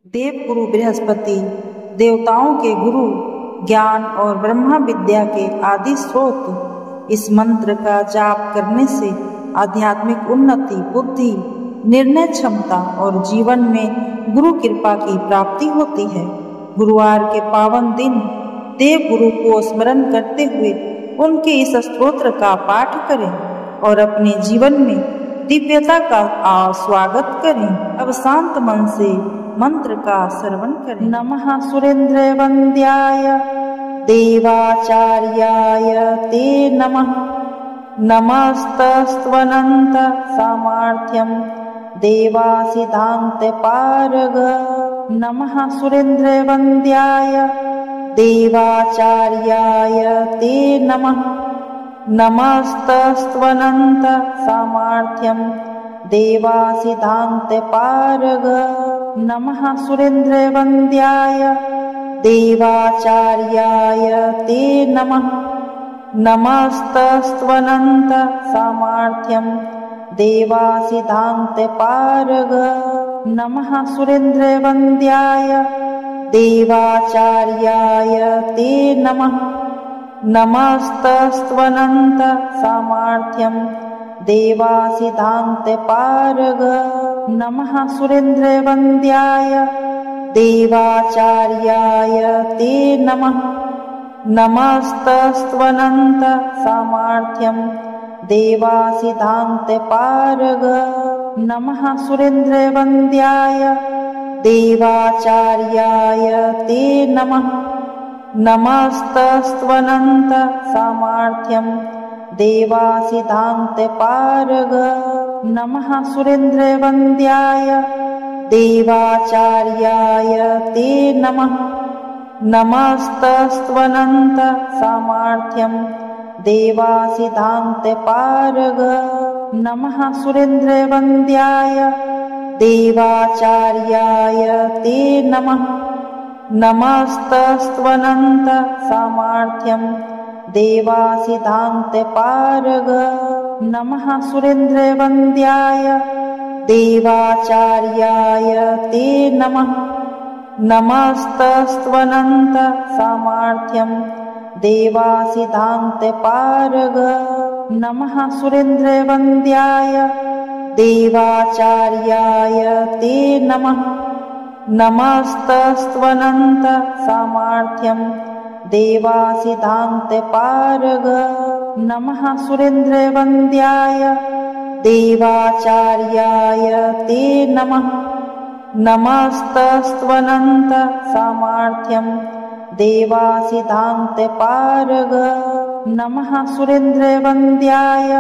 देवगुरु बृहस्पति देवताओं के गुरु, ज्ञान और ब्रह्मा विद्या के आदि स्रोत। इस मंत्र का जाप करने से आध्यात्मिक उन्नति, बुद्धि, निर्णय क्षमता और जीवन में गुरु कृपा की प्राप्ति होती है। गुरुवार के पावन दिन देवगुरु को स्मरण करते हुए उनके इस स्तोत्र का पाठ करें और अपने जीवन में दिव्यता का स्वागत करें। अब शांत मन से मंत्र का श्रवण करें। नमः सुरेंद्र वंद्याय देवाचार्याय ते नमः। नमस्तस्त्वनंत सामर्थ्यं देवासिद्धान्त पारग। नमः सुरेंद्र वंद्याय देवाचार्याय ते नमः। नमस्तस्त्वनंत सामर्थ्यं देवासिद्धान्त पारग। नमः सुरेंद्र वंद्याय देवाचार्याय ते नमः। नमस्तस्त्वनंत सामर्थ्यं देवासिद्धान्त पारग। नमः सुरेंद्र वंद्याय देवाचार्याय ते नमः। नमस्तस्त्वनंत सामर्थ्यं देवासिद्धान्त पारग। नमः सुरेंद्र वंद्याय देवाचार्याय ते नमः। नमस्तस्त्वनंत सामर्थ्यं देवासिद्धान्त पारग। नमः सुरेंद्र वंद्याय देवाचार्याय ते नमः। नमस्तस्त्वनंत सामर्थ्यं देवासिद्धान्त पारग। नमः सुरेंद्र वंद्याय देवाचार्याय ते नमः। नमस्तस्त्वनंत सामर्थ्यं देवासिद्धान्त पारग। नमः सुरेंद्र वंद्याय देवाचार्याय ते नमः। नमस्तस्त्वनंत सामर्थ्यं देवासिद्धान्त पारग। नमः सुरेंद्र वंद्याय देवाचार्याय ते नमः। नमस्तस्त्वनंत सामर्थ्यं देवासिद्धान्त पारग। नमः सुरेंद्र वंद्याय देवाचार्याय ते नमः। नमस्तस्त्वनंत सामर्थ्यं देवासिद्धान्त पारग। नमः सुरेंद्र वंद्याय देवाचार्याय ते नमः। नमस्तस्त्वनंत सामर्थ्यं देवासिद्धान्त पारग। नमः सुरेंद्र वंद्याय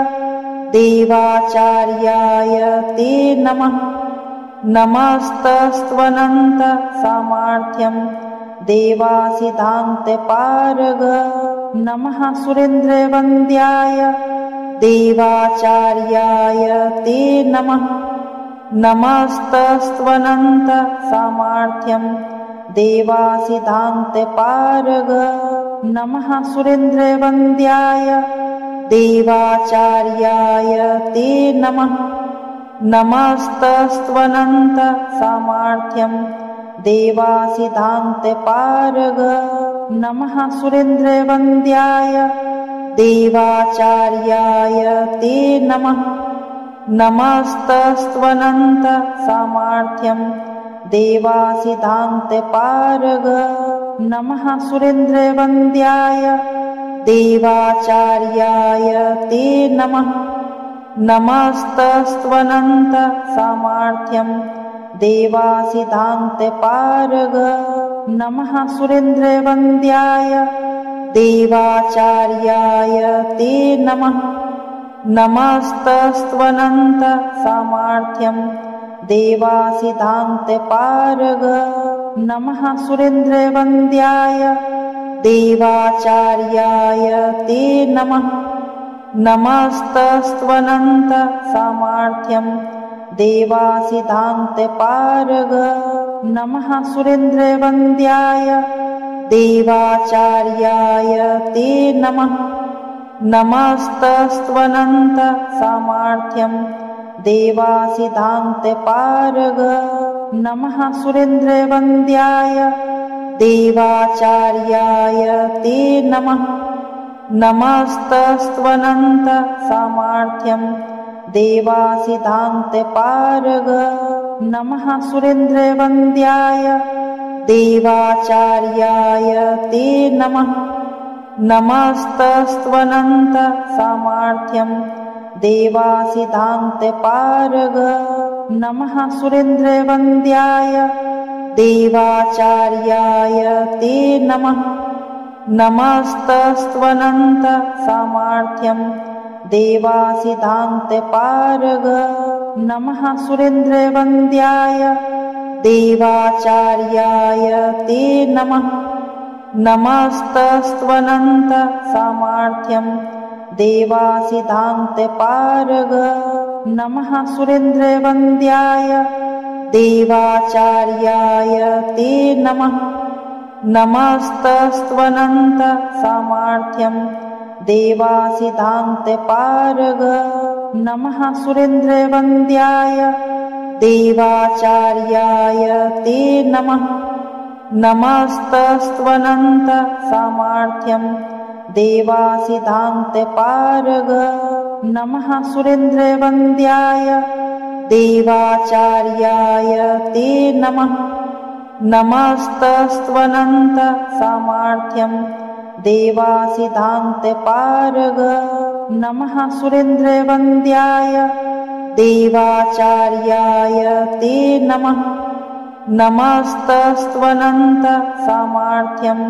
देवाचार्याय ते नमः। नमस्तस्त्वनंत सामर्थ्यं देवासिद्धान्त पारग। नमः सुरेंद्र वंद्याय देवाचार्याय ते नमः। नमस्तस्त्वनंत सामर्थ्यं देवासिद्धान्त पारग। नमः सुरेंद्र वंद्याय देवाचार्याय ते नमः। नमस्तस्त्वनंत सामर्थ्यं देवासिद्धान्त पारग। नमः सुरेंद्र वंद्याय देवाचार्याय ते नमः। नमस्तस्त्वनंत सामर्थ्यं देवासिद्धान्त पारग। नमः सुरेंद्र वंद्याय देवाचार्याय ते नमः। नमस्तस्त्वनंत सामर्थ्यं देवासिद्धान्त पारग। नमः सुरेंद्र वंद्याय देवाचार्याय ते नमः। नमस्तस्त्वनंत सामर्थ्यं देवासिद्धान्त पारग। नमः सुरेंद्र वंद्याय देवाचार्याय ते नमः। नमस्तस्त्वनंत सामर्थ्यं देवासिद्धान्त पारग। नमः सुरेंद्र वंद्याय देवाचार्याय ते नमः। नमस्तस्त्वनंत सामर्थ्यं देवासिद्धान्त पारग। नमः सुरेन्द्रवन्द्याय देवाचार्याय ते नमः। नमस्तस्त्वनन्त सामर्थ्यं देवासिद्धान्तपारग। नमः सुरेन्द्रवन्द्याय देवाचार्याय ते नमः। नमस्तस्त्वनन्त सामर्थ्यं देवासिद्धान्तपारग। नमः सुरेन्द्रवन्द्याय देवाचार्याय ते नमः। नमस्तस्त्वनन्त सामर्थ्यं देवासिद्धान्तपारग। नमः सुरेन्द्रवन्द्याय देवाचार्याय ते नमः। नमस्तस्त्वनन्त सामर्थ्यं देवासिद्धान्तपारग। नमः सुरेन्द्रवन्द्याय देवाचार्याय ते नमः। नमस्तस्त्वनन्त सामर्थ्यं देवासिद्धान्तपारग। नमः सुरेन्द्रवन्द्याय देवाचार्याय ते नमः। नमस्तस्त्वनन्त सामर्थ्यं देवासिद्धान्तपारग। नमः सुरेन्द्रवन्द्याय देवाचार्याय ते नमः। नमस्तस्त्वनन्त सामर्थ्यं देवासिद्धान्तपारग। नमः सुरेन्द्रवन्द्याय देवाचार्याय ते नमः। नमस्तस्त्वनन्त सामर्थ्यं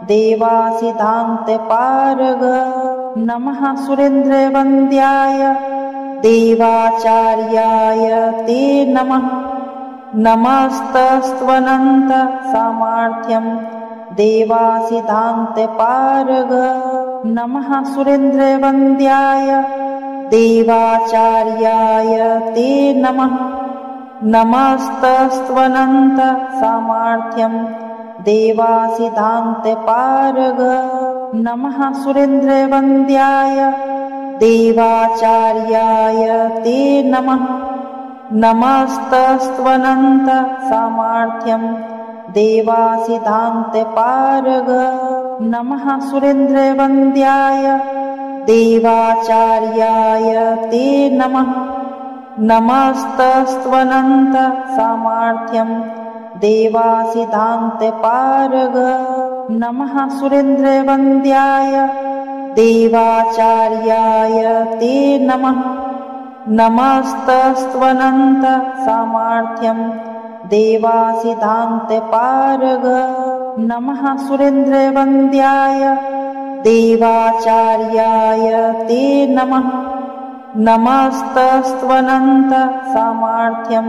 देवासिद्धान्तपारग। नमः सुरेन्द्रवन्द्याय देवाचार्याय ते नमः। नमस्तस्त्वनन्त सामर्थ्यं देवासिद्धान्तपारग। नमः सुरेन्द्रवन्द्याय देवाचार्याय ते नमः। नमस्तस्त्वनन्त सामर्थ्यं देवासिद्धान्तपारग। नमः सुरेन्द्रवन्द्याय देवाचार्याय ते नमः। नमस्तस्त्वनन्त सामर्थ्यं देवासिद्धान्तपारग। नमः सुरेन्द्रवन्द्याय देवाचार्याय ते नमः। नमस्तस्त्वनन्त सामर्थ्यं देवासिद्धान्तपारग। नमः सुरेन्द्रवन्द्याय देवाचार्याय ते नमः। नमस्तस्त्वनन्त सामर्थ्यं देवासिद्धान्तपारग। नमः सुरेन्द्रवन्द्याय देवाचार्याय ते नमः। नमस्तस्त्वनन्त सामर्थ्यं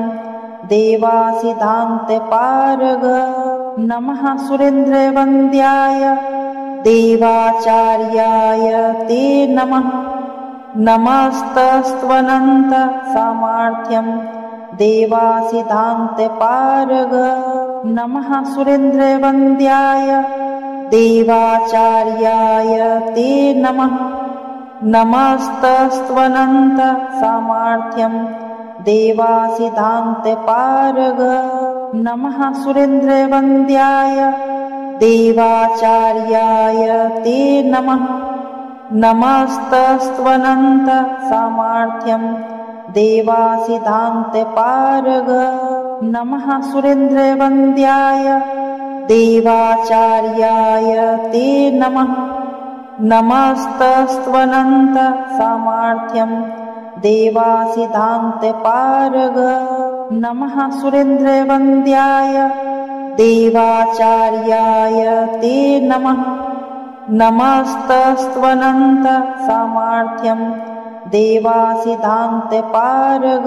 देवासिद्धान्तपारग। नमः सुरेन्द्रवन्द्याय देवाचार्याय ते नमः। नमस्तस्त्वनन्त सामर्थ्यं देवासिद्धान्तपारग। नमः सुरेन्द्रवन्द्याय देवाचार्याय ते नमः। नमस्तस्त्वनन्त सामर्थ्यं देवासिद्धान्तपारग। नमः सुरेन्द्रवन्द्याय देवाचार्याय ते नमः। नमस्तस्त्वनन्त सामर्थ्यं देवासिद्धान्तपारग। नमः सुरेन्द्रवन्द्याय देवाचार्याय ते नमः। नमस्तस्त्वनन्त सामर्थ्यं देवासिद्धान्तपारग। नमः सुरेन्द्रवन्द्याय देवाचार्याय ते नमः। नमस्तस्त्वनन्त सामर्थ्यं देवासिद्धान्तपारग।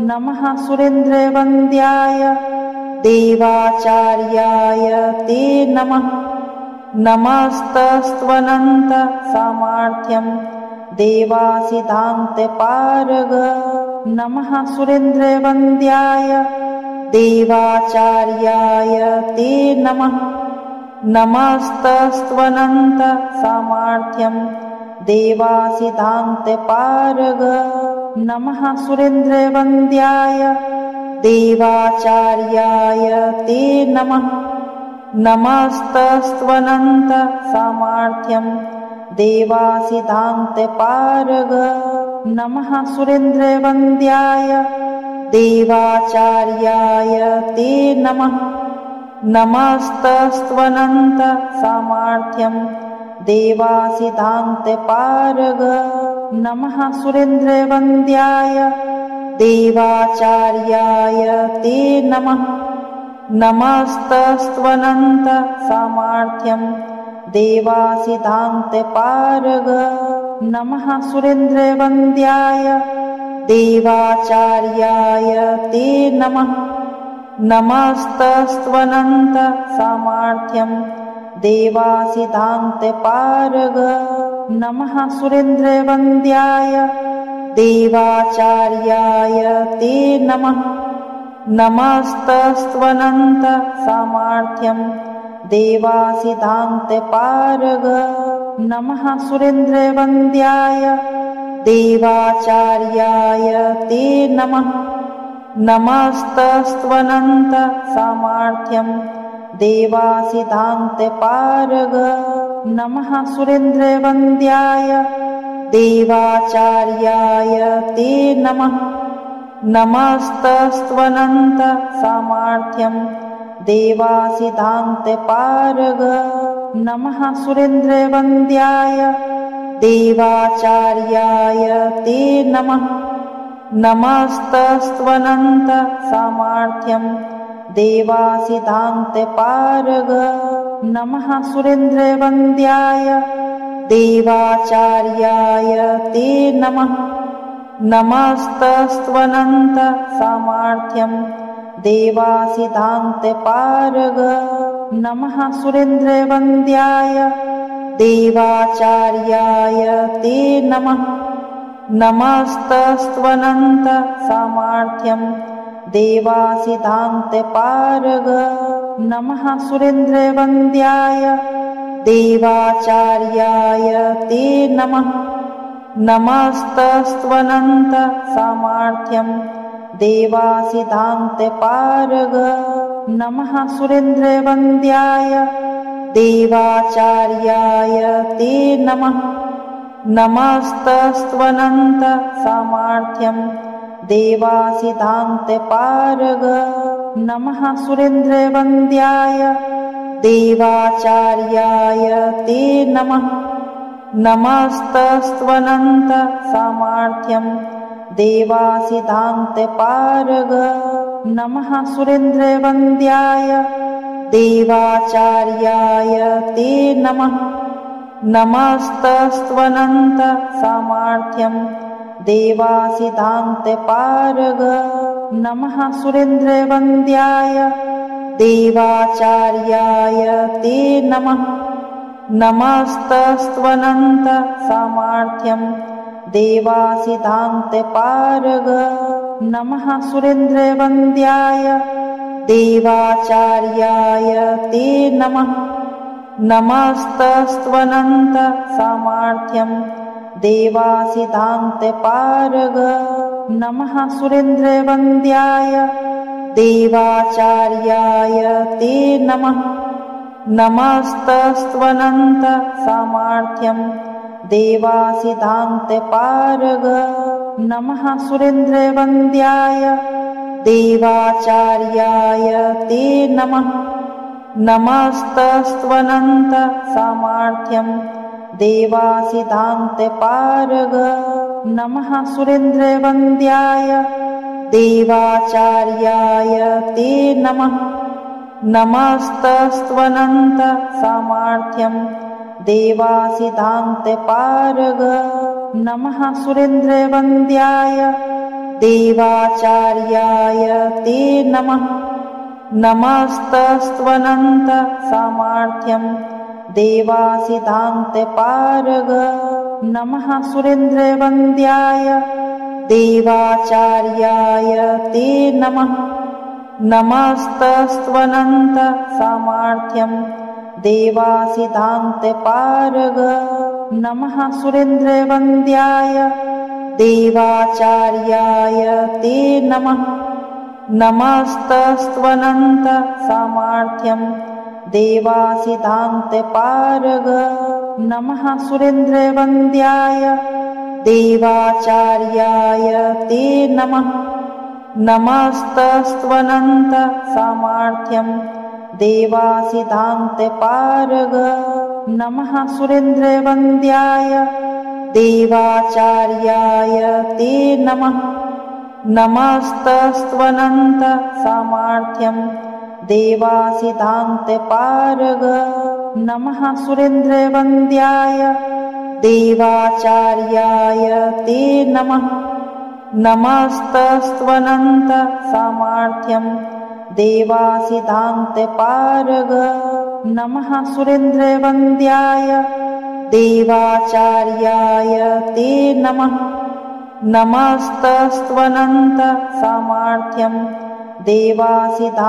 नमः सुरेन्द्रवन्द्याय देवाचार्याय ते नमः। नमस्तस्त्वनन्त सामर्थ्यं देवासिद्धान्तपारग। नमः सुरेन्द्रवन्द्याय देवाचार्याय ते नमः। नमस्तस्त्वनन्त सामर्थ्यं देवासिद्धान्तपारग। नमः सुरेन्द्रवन्द्याय देवाचार्याय ते नमः। नमस्तस्त्वनन्त सामर्थ्यं देवासिद्धान्तपारग। नमः सुरेन्द्रवन्द्याय देवाचार्याय ते नमः। नमस्तस्त्वनन्त सामर्थ्यं देवासिद्धान्तपारग। नमः सुरेन्द्रवन्द्याय देवाचार्याय ते नमः। नमस्तस्त्वनन्त सामर्थ्यं देवासिद्धान्तपारग। नमः सुरेन्द्रवन्द्याय देवाचार्याय ते नमः। नमस्तस्त्वनन्त सामर्थ्यं देवासिद्धान्तपारग। नमः सुरेन्द्रवन्द्याय देवाचार्याय ते नमः। नमस्तस्त्वनन्त सामर्थ्यं देवासिद्धान्तपारग। नमः सुरेन्द्रवन्द्याय देवाचार्याय ते नमः। नमस्तस्त्वनन्त सामर्थ्यं देवासिद्धान्तपारग। नमः सुरेन्द्रवन्द्याय देवाचार्याय ते नमः। नमस्तस्त्वनन्त सामर्थ्यं देवासिद्धान्तपारग। नमः सुरेन्द्रवन्द्याय देवाचार्याय ते नमः। नमस्तस्त्वनन्त सामर्थ्यं देवासिद्धान्तपारग। नमः सुरेन्द्रवन्द्याय देवाचार्याय ते नमः। नमस्तस्त्वनन्त सामर्थ्यं देवासिद्धान्तपारग। नमः सुरेन्द्रवन्द्याय देवाचार्याय ते नमः। नमस्तस्त्वनन्त सामर्थ्यं देवासिद्धान्तपारग। नमः सुरेन्द्रवन्द्याय देवाचार्याय ते नमः। नमस्तस्त्वनन्त सामर्थ्यं देवासिद्धान्तपारग। नमः सुरेन्द्रवन्द्याय देवाचार्याय ते नमः। नमस्तस्त्वनन्त सामर्थ्यं देवासिद्धान्तपारग। नमः सुरेन्द्रवन्द्याय देवाचार्याय ते नमः। नमस्तस्त्वनन्त सामर्थ्यं देवासिद्धान्तपारग। नमः सुरेन्द्रवन्द्याय देवाचार्याय ते नमः। नमस्तस्त्वनन्त सामर्थ्यं देवासिद्धान्तपारग। नमः सुरेन्द्रवन्द्याय देवाचार्याय ते नमः। नमस्तस्त्वनन्त सामर्थ्यं देवासिद्धान्तपारग। नमः सुरेन्द्रवन्द्याय देवाचार्याय ते नमः। नमस्तस्त्वनन्त सामर्थ्यं देवासिद्धान्तपारग। नमः सुरेन्द्रवन्द्याय देवाचार्याय ते नमः। नमस्तस्त्वनन्त सामर्थ्यं देवासिद्धान्तपारग। नमः सुरेन्द्रवन्द्याय देवाचार्याय ते नमः। नमस्तस्त्वनन्त सामर्थ्यं देवासिद्धान्तपारग। नमः सुरेन्द्रवन्द्याय देवाचार्याय ते नमः। नमस्तस्त्वनन्त सामर्थ्यं देवासिद्धान्तपारग। नमः सुरेन्द्रवन्द्याय देवाचार्याय ते नमः। नमस्तस्त्वनन्त सामर्थ्यं देवासिद्धान्तपारग। नमः सुरेन्द्रवन्द्याय देवाचार्याय ते नमः। नमस्तस्त्वनन्त सामर्थ्यं देवासिद्धान्तपारग। नमः सुरेन्द्रवन्द्याय देवाचार्याय ते नमः। नमस्तस्त्वनन्त सामर्थ्यं देवासिदान्तपारग नमः सुरेन्द्रवन्द्याय देवाचार्याय ते नमः नमस्तस्त्वनन्त सामर्थ्यं देवासिदान्तपारग नमः सुरेन्द्रवन्द्याय देवाचार्याय ते नमः नमस्तस्त्वनन्त सामर्थ्यं देवासिदान्तपारग नमः सुरेन्द्रवन्द्याय देवाचार्याय ते नमः नमस्तस्त्वनन्त सामर्थ्यं देवासिदान्तपारग नमः सुरेन्द्रवन्द्याय देवाचार्याय ते नमः नमस्तस्त्वनन्त सामर्थ्यं देवासिदान्तपारग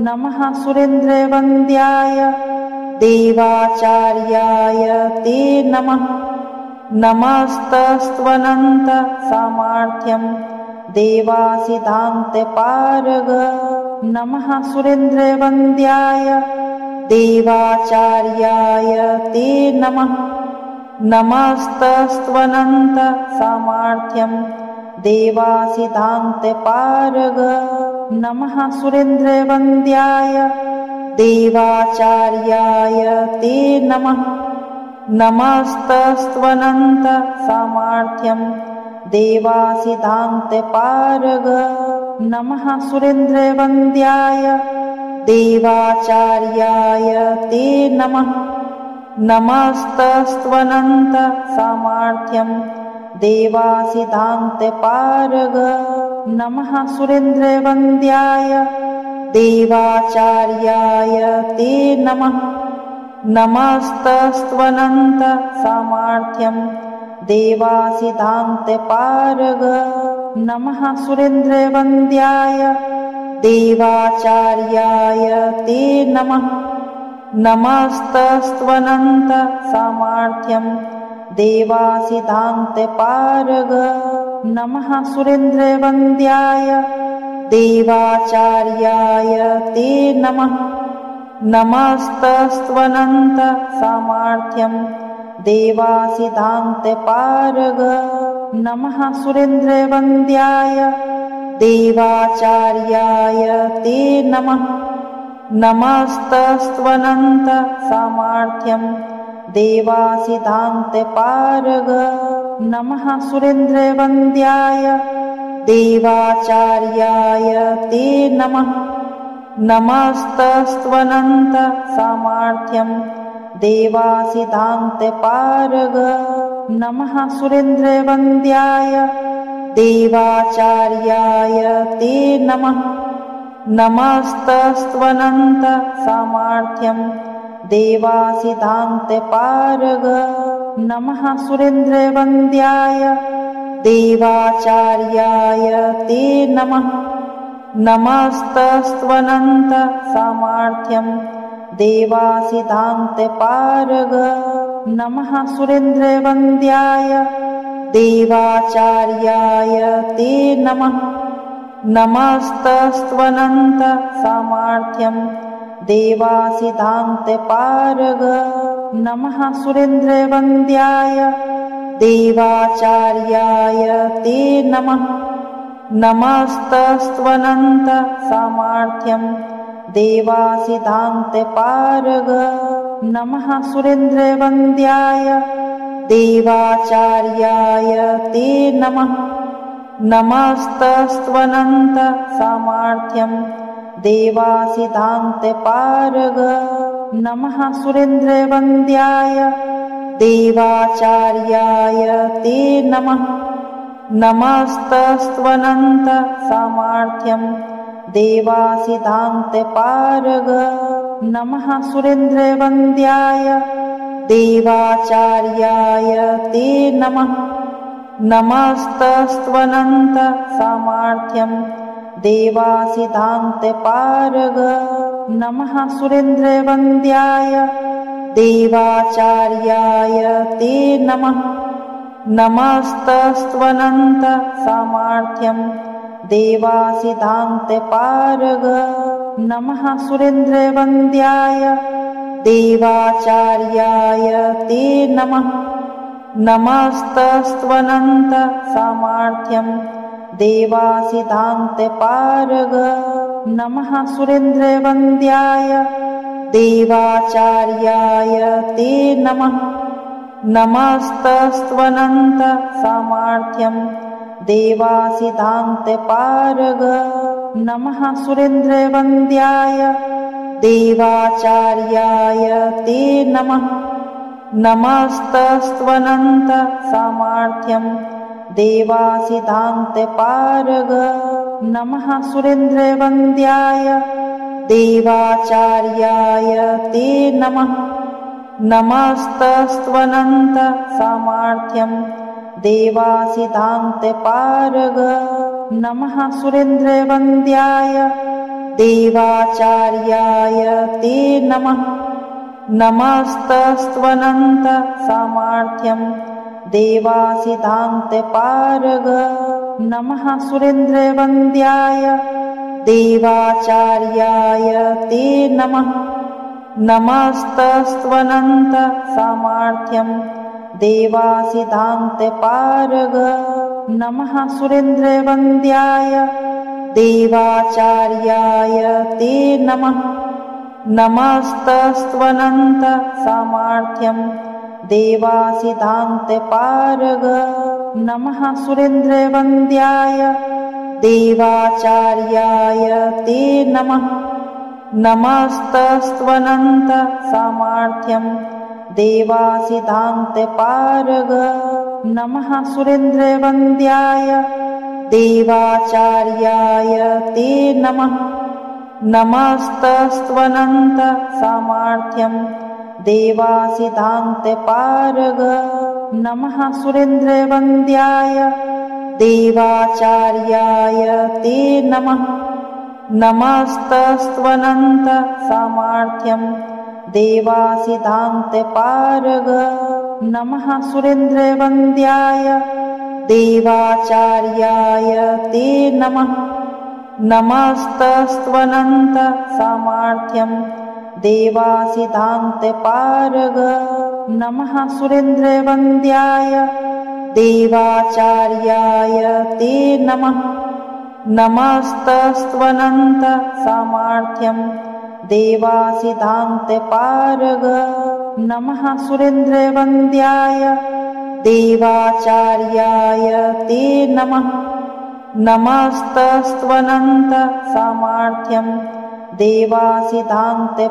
नमः सुरेन्द्रवन्द्याय देवाचार्याय ते नमः नमस्तस्त्वनन्त सामर्थ्यं देवासिदान्तपारग नमः सुरेन्द्रवन्द्याय देवाचार्याय ते नमः नमस्तस्त्वनन्त सामर्थ्यं देवासिदान्तपारग नमः सुरेन्द्रवन्द्याय देवाचार्याय ते नमः नमस्तस्त्वनन्त सामर्थ्यं देवासिदान्तपारग नमः सुरेन्द्रवन्द्याय देवाचार्याय ते नमः नमस्तस्त्वनन्त सामर्थ्यं देवासिदान्तपारग नमः सुरेन्द्रवन्द्याय देवाचार्याय ते नमः नमस्तस्त्वनन्त सामर्थ्यं देवासिदान्तपारग नमः सुरेन्द्रवन्द्याय देवाचार्याय ते नमः नमस्तस्त्वनन्त सामर्थ्यं देवासिदान्तपारग नमः सुरेन्द्रवन्द्याय देवाचार्याय ते नमः नमस्तस्त्वनन्त सामर्थ्यं देवासिदान्तपारग नमः सुरेन्द्रवन्द्याय देवाचार्याय ते नमः नमस्तस्त्वनन्त सामर्थ्यं देवासिदान्तपारग नमः सुरेन्द्रवन्द्याय देवाचार्याय ते नमः नमस्तस्त्वनन्त सामर्थ्यं देवासिदान्तपारग नमः सुरेन्द्रवन्द्याय देवाचार्याय ते नमः नमस्तस्त्वनन्त सामर्थ्यं देवासिदान्तपारग नमः सुरेन्द्रवन्द्याय देवाचार्याय ते नमः नमस्तस्त्वनन्त सामर्थ्यं देवासिदान्तपारग नमः सुरेन्द्रवन्द्याय देवाचार्याय ते नमः नमस्तस्त्वनन्त सामर्थ्यं देवासिदान्तपारग नमः सुरेन्द्रवन्द्याय देवाचार्याय ते नमः नमस्तस्त्वनन्त सामर्थ्यं देवासिदान्तपारग नमः सुरेन्द्रवन्द्याय देवाचार्याय ते नमः नमस्तस्त्वनन्त सामर्थ्यं देवासिदान्तपारग नमः सुरेन्द्रवन्द्याय देवाचार्याय ते नमः नमस्तस्त्वनन्त सामर्थ्यं देवासिदान्तपारग नमः सुरेन्द्रवन्द्याय देवाचार्याय ते नमः नमस्तस्त्वनन्त सामर्थ्यं देवासिदान्तपारग नमः सुरेन्द्रवन्द्याय देवाचार्याय ते नमः नमस्तस्त्वनन्त सामर्थ्यं देवासिधान्तपारग नमः सुरेन्द्रवन्द्याय देवाचार्याय ते नमः नमस्तस्त्वनन्त सामर्थ्यं देवासिधान्तपारग नमः सुरेन्द्रवन्द्याय देवाचार्याय ते नमः नमस्तस्त्वनन्त सामर्थ्यं देवासिधान्तपारग नमः सुरेन्द्रवन्द्याय देवाचार्याय ते नमः नमस्तस्त्वनन्त सामर्थ्यं देवासिधान्तपारग नमः सुरेन्द्रवन्द्याय देवाचार्याय ते नमः नमस्तस्त्वनन्त सामर्थ्यं देवासिधान्तपारग नमः सुरेन्द्रवन्द्याय देवाचार्याय ते नमः नमस्तस्त्वनन्त सामर्थ्यं देवासिधान्तपारग नमः सुरेन्द्रवन्द्याय देवाचार्याय ते नमः नमस्तस्त्वनन्त सामर्थ्यं देवासिधान्तपारग नमः सुरेन्द्रवन्द्याय देवाचार्याय ते नमः नमस्तस्त्वनन्त सामर्थ्यं देवासिधान्तपारग नमः सुरेन्द्रवन्द्याय देवाचार्याय ते नमः नमस्तस्त्वनन्त सामर्थ्यं देवासिधान्तपारग नमः सुरेन्द्रवन्द्याय देवाचार्याय ते नमः नमस्तस्त्वनन्त सामर्थ्यं देवासिधान्तपारग नमः सुरेन्द्रवन्द्याय देवाचार्याय ते नमः नमस्तस्त्वनन्त सामर्थ्यं देवासिधान्तपारग नमः सुरेन्द्रवन्द्याय देवाचार्याय ते नमः नमस्तस्त्वनन्त सामर्थ्यं देवासिधान्तपारग नमः सुरेन्द्रवन्द्याय देवाचार्याय ते नमः नमस्तस्त्वनन्त सामर्थ्यं देवासिधान्तपारग नमः सुरेन्द्रवन्द्याय देवाचार्याय ते नमः नमस्तस्त्वनन्त सामर्थ्यं देवासिधान्तपारग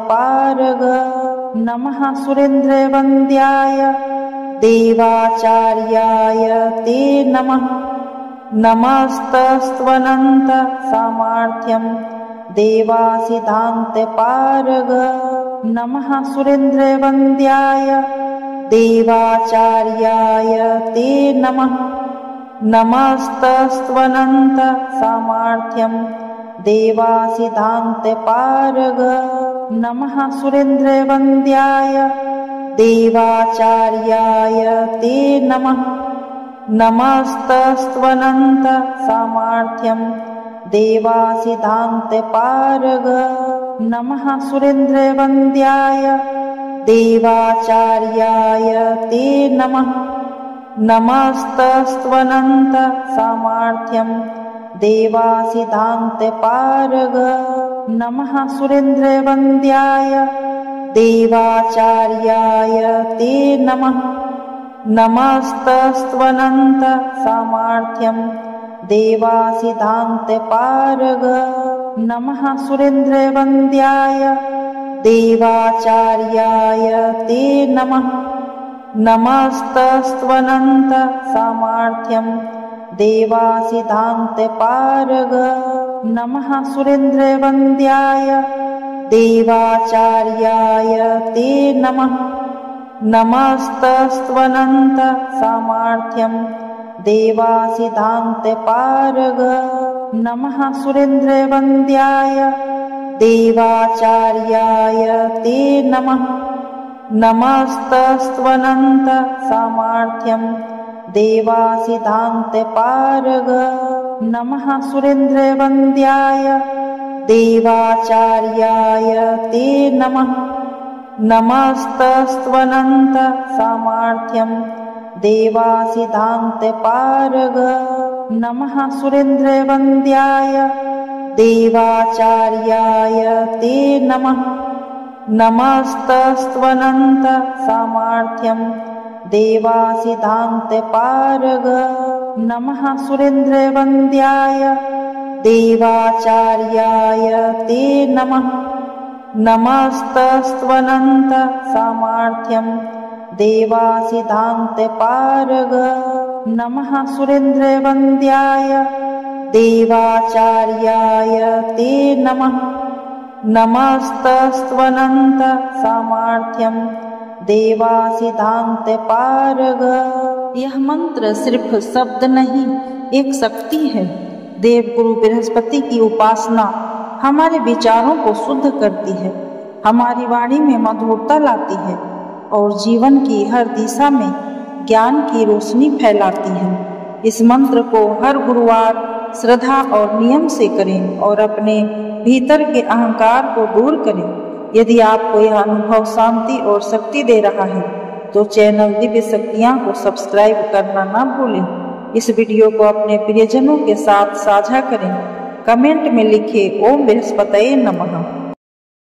नमः सुरेन्द्रवन्द्याय देवाचार्याय ते नमः नमस्तस्त्वनन्त सामर्थ्यं देवासिधान्तपारग नमः सुरेन्द्रवन्द्याय देवाचार्याय ते नमः नमस्तस्त्वनन्त सामर्थ्यं देवासिधान्तपारग नमः सुरेन्द्रवन्द्याय देवाचार्याय ते नमः नमस्तस्त्वनन्त सामर्थ्यं देवासिधान्तपारग नमः सुरेन्द्रवन्द्याय देवाचार्याय ते नमः नमस्तस्त्वनन्त सामर्थ्यं देवासिधान्तपारग नमः सुरेन्द्रवन्द्याय देवाचार्याय ते नमः नमस्तस्त्वनन्त सामर्थ्यं देवासिधान्तपारग नमः सुरेन्द्रवन्द्याय देवाचार्याय ते नमः नमस्तस्त्वनन्त सामर्थ्यं देवासिधान्तपारग नमः सुरेन्द्रवन्द्याय देवाचार्याय ते नमः नमस्तस्त्वनन्त सामर्थ्यं देवासिधान्तपारग नमः सुरेन्द्रवन्द्याय देवाचार्याय ते नमः नमस्तस्त्वनन्त सामर्थ्यं देवासिधान्तपारग नमः सुरेन्द्रवन्द्याय देवाचार्याय ते नमः। नमस्तस्त्वनन्त सामर्थ्यं देवासिद्धान्तपारग। नमः सुरेन्द्रवन्द्याय देवाचार्याय ते नमः। नमस्तस्त्वनन्त सामर्थ्यं देवासिद्धान्तपारग। नमः सुरेन्द्रवन्द्याय देवाचार्याय ते नमः। नमस्तस्त्वनन्त सामर्थ्यं देवासिद्धान्तपारग। नमः सुरेन्द्रवन्द्याय देवाचार्याय ते नमः। नमस्तस्त्वनन्त सामर्थ्यं देवासिद्धान्तपारग। यह मंत्र सिर्फ शब्द नहीं, एक शक्ति है। देवगुरु बृहस्पति की उपासना हमारे विचारों को शुद्ध करती है, हमारी वाणी में मधुरता लाती है और जीवन की हर दिशा में ज्ञान की रोशनी फैलाती है। इस मंत्र को हर गुरुवार श्रद्धा और नियम से करें और अपने भीतर के अहंकार को दूर करें। यदि आपको यह अनुभव शांति और शक्ति दे रहा है तो चैनल दिव्य शक्तियाँ को सब्सक्राइब करना ना भूलें। इस वीडियो को अपने प्रियजनों के साथ साझा करें। कमेंट में लिखें ओम बृहस्पतये नमः।